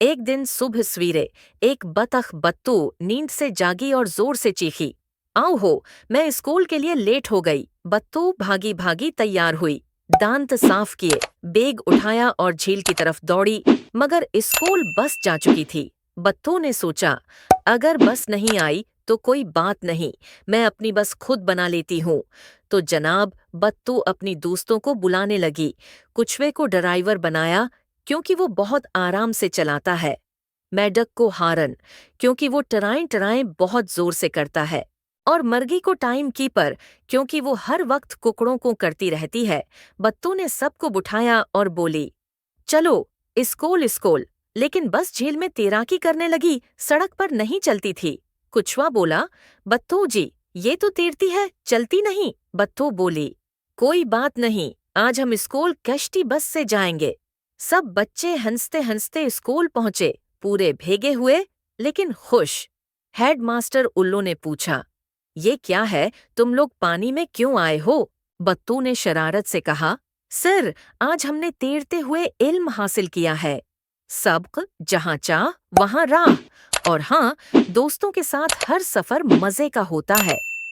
एक दिन सुबह सवेरे एक बतख बत्तू नींद से जागी और जोर से चीखी, आओ हो, मैं स्कूल के लिए लेट हो गई। बत्तू भागी भागी तैयार हुई, दांत साफ किए, बैग उठाया और झील की तरफ दौड़ी, मगर स्कूल बस जा चुकी थी। बत्तू ने सोचा, अगर बस नहीं आई तो कोई बात नहीं, मैं अपनी बस खुद बना लेती हूँ। तो जनाब, बत्तू अपनी दोस्तों को बुलाने लगी। कुछवे को ड्राइवर बनाया क्योंकि वो बहुत आराम से चलाता है। मेंढक को हारन क्योंकि वो टराएं टराएं बहुत जोर से करता है। और मर्गी को टाइम कीपर क्योंकि वो हर वक्त कुकड़ों को करती रहती है। बत्तू ने सबको बुठाया और बोली, चलो स्कूल स्कूल। लेकिन बस झील में तैराकी करने लगी, सड़क पर नहीं चलती थी। कुछवा बोला, बत्तू जी, ये तो तैरती है, चलती नहीं। बत्तू बोली, कोई बात नहीं, आज हम स्कूल कश्ती बस से जाएंगे। सब बच्चे हंसते हंसते स्कूल पहुंचे, पूरे भीगे हुए लेकिन खुश। हेडमास्टर उल्लू ने पूछा, ये क्या है, तुम लोग पानी में क्यों आए हो? बत्तू ने शरारत से कहा, सर, आज हमने तैरते हुए इल्म हासिल किया है। सबक जहाँ चाह वहाँ राह। और हाँ, दोस्तों के साथ हर सफर मजे का होता है।